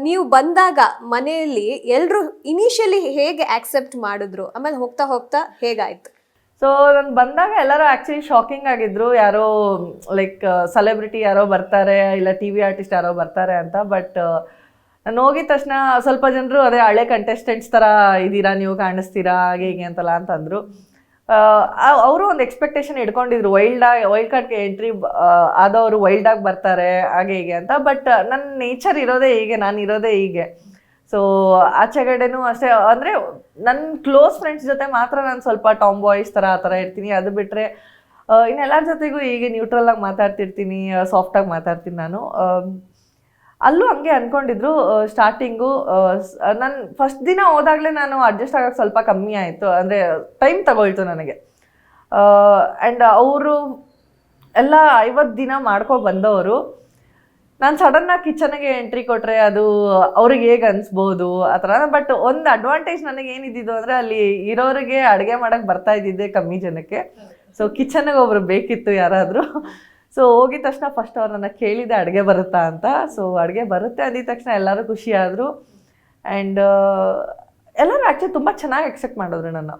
ನೀವು ಬಂದಾಗ ಮನೆಯಲ್ಲಿ ಎಲ್ರು ಇನಿಷಿಯಲಿ ಹೇಗೆ ಆಕ್ಸೆಪ್ಟ್ ಮಾಡಿದ್ರು, ಆಮೇಲೆ ಹೋಗ್ತಾ ಹೋಗ್ತಾ ಹೇಗಾಯ್ತು? ಸೊ ನಾನು ಬಂದಾಗ ಎಲ್ಲರೂ ಆ್ಯಕ್ಚುಲಿ ಶಾಕಿಂಗ್ ಆಗಿದ್ರು, ಯಾರೋ ಲೈಕ್ ಸೆಲೆಬ್ರಿಟಿ ಯಾರೋ ಬರ್ತಾರೆ ಇಲ್ಲ ಟಿ ವಿ ಆರ್ಟಿಸ್ಟ್ ಯಾರೋ ಬರ್ತಾರೆ ಅಂತ. ಬಟ್ ನಾನು ಹೋಗಿದ ತಕ್ಷಣ ಸ್ವಲ್ಪ ಜನರು ಅದೇ ಹಳೆ ಕಂಟೆಸ್ಟೆಂಟ್ಸ್ ಥರ ಇದ್ದೀರಾ ನೀವು, ಕಾಣಿಸ್ತೀರಾ ಹಾಗೆ ಹೀಗೆ ಅಂತಲ್ಲ ಅಂತಂದರು. ಅವರು ಒಂದು ಎಕ್ಸ್ಪೆಕ್ಟೇಷನ್ ಇಟ್ಕೊಂಡಿದ್ರು, ವೈಲ್ಡ್ ಕಾರ್ಡ್ಗೆ ಎಂಟ್ರಿ ಆದವರು ವೈಲ್ಡಾಗಿ ಬರ್ತಾರೆ ಹಾಗೆ ಹೀಗೆ ಅಂತ. ಬಟ್ ನನ್ನ ನೇಚರ್ ಇರೋದೇ ಹೀಗೆ, ನಾನು ಇರೋದೇ ಹೀಗೆ. ಸೊ ಆಚೆಗಡೆನೂ ಅಷ್ಟೇ, ಅಂದರೆ ನನ್ನ ಕ್ಲೋಸ್ ಫ್ರೆಂಡ್ಸ್ ಜೊತೆ ಮಾತ್ರ ನಾನು ಸ್ವಲ್ಪ ಟಾಮ್ ಬಾಯ್ಸ್ ಥರ ಆ ಥರ ಇರ್ತೀನಿ. ಅದು ಬಿಟ್ಟರೆ ಇನ್ನೆಲ್ಲರ ಜೊತೆಗೂ ಹೀಗೆ ನ್ಯೂಟ್ರಲಾಗಿ ಮಾತಾಡ್ತಿರ್ತೀನಿ, ಸಾಫ್ಟಾಗಿ ಮಾತಾಡ್ತೀನಿ ನಾನು. ಅಲ್ಲೂ ಹಂಗೆ ಅಂದ್ಕೊಂಡಿದ್ರು ಸ್ಟಾರ್ಟಿಂಗು. ನಾನು ಫಸ್ಟ್ ದಿನ ಹೋದಾಗಲೇ ನಾನು ಅಡ್ಜಸ್ಟ್ ಆಗೋಕ್ಕೆ ಸ್ವಲ್ಪ ಕಮ್ಮಿ ಆಯಿತು, ಅಂದರೆ ಟೈಮ್ ತಗೊಳ್ತು ನನಗೆ. ಆ್ಯಂಡ್ ಅವರು ಎಲ್ಲ 50 ದಿನ ಮಾಡ್ಕೊ ಬಂದವರು. ನಾನು ಸಡನ್ನಾಗಿ ಕಿಚನ್ಗೆ ಎಂಟ್ರಿ ಕೊಟ್ಟರೆ ಅದು ಅವ್ರಿಗೆ ಹೇಗೆ ಅನಿಸ್ಬೋದು ಆ ಥರ. ಬಟ್ ಒಂದು ಅಡ್ವಾಂಟೇಜ್ ನನಗೆ ಏನಿದ್ದಿದ್ದು ಅಂದರೆ ಅಲ್ಲಿ ಇರೋರಿಗೆ ಅಡುಗೆ ಮಾಡೋಕ್ಕೆ ಬರ್ತಾ ಇದ್ದಿದ್ದೆ ಕಮ್ಮಿ ಜನಕ್ಕೆ. ಸೊ ಕಿಚನ್ಗೆ ಒಬ್ರು ಬೇಕಿತ್ತು ಯಾರಾದರೂ. ಸೊ ಹೋಗಿದ ತಕ್ಷಣ ಫಸ್ಟ್ ಅವ್ರು ನನ್ನ ಕೇಳಿದೆ ಅಡುಗೆ ಬರುತ್ತಾ ಅಂತ. ಸೊ ಅಡುಗೆ ಬರುತ್ತೆ ಅಂದಿದ ತಕ್ಷಣ ಎಲ್ಲರೂ ಖುಷಿಯಾದರು. ಆ್ಯಂಡ್ ಎಲ್ಲರೂ ಆ್ಯಕ್ಚುಲಿ ತುಂಬ ಚೆನ್ನಾಗಿ ಎಕ್ಸೆಪ್ಟ್ ಮಾಡಿದ್ರು ನನ್ನ.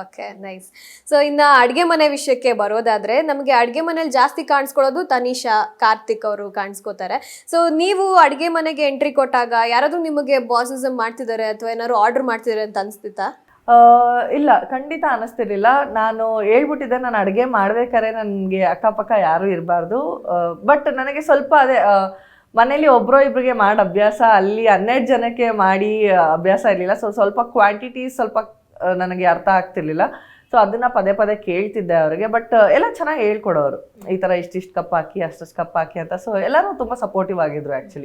Okay, nice. ಸೊ ಇನ್ನು ಅಡುಗೆ ಮನೆ ವಿಷಯಕ್ಕೆ ಬರೋದಾದ್ರೆ, ನಮಗೆ ಅಡುಗೆ ಮನೇಲಿ ಜಾಸ್ತಿ ಕಾಣಿಸ್ಕೊಳ್ಳೋದು ತನಿಷಾ, ಕಾರ್ತಿಕ್ ಅವರು ಕಾಣಿಸ್ಕೋತಾರೆ. ಸೊ ನೀವು ಅಡುಗೆ ಮನೆಗೆ ಎಂಟ್ರಿ ಕೊಟ್ಟಾಗ ಯಾರಾದ್ರೂ ನಿಮಗೆ ಬಾಸಿಸಮ್ ಮಾಡ್ತಿದ್ದಾರೆ ಅಥವಾ ಏನಾದ್ರು ಆರ್ಡರ್ ಮಾಡ್ತಿದ್ದಾರೆ ಅಂತ ಅನಿಸ್ತಿತ್ತಾ? ಇಲ್ಲ, ಖಂಡಿತ ಅನ್ನಿಸ್ತಿರ್ಲಿಲ್ಲ. ನಾನು ಹೇಳ್ಬಿಟ್ಟಿದ್ದೆ ನಾನು ಅಡುಗೆ ಮಾಡ್ಬೇಕಾದ್ರೆ ನನಗೆ ಅಕ್ಕಪಕ್ಕ ಯಾರೂ ಇರಬಾರ್ದು. ಬಟ್ ನನಗೆ ಸ್ವಲ್ಪ ಅದೇ ಮನೇಲಿ ಒಬ್ಬರೋ ಇಬ್ಬರಿಗೆ ಮಾಡಿ ಅಭ್ಯಾಸ, ಅಲ್ಲಿ 12 ಜನಕ್ಕೆ ಮಾಡಿ ಅಭ್ಯಾಸ ಇರಲಿಲ್ಲ. ಸೊ ಸ್ವಲ್ಪ ಕ್ವಾಂಟಿಟಿ ಸ್ವಲ್ಪ ನನಗೆ ಅರ್ಥ ಆಗ್ತಿರ್ಲಿಲ್ಲ. ಸೊ ಅದನ್ನು ಪದೇ ಪದೇ ಕೇಳ್ತಿದ್ದೆ ಅವರಿಗೆ. ಬಟ್ ಎಲ್ಲ ಚೆನ್ನಾಗಿ ಹೇಳ್ಕೊಡೋರು, ಈ ಥರ ಇಷ್ಟಿಷ್ಟು ಕಪ್ ಹಾಕಿ ಅಷ್ಟು ಕಪ್ ಹಾಕಿ ಅಂತ. ಸೊ ಎಲ್ಲರೂ ತುಂಬ ಸಪೋರ್ಟಿವ್ ಆಗಿದ್ರು ಆ್ಯಕ್ಚುಲಿ.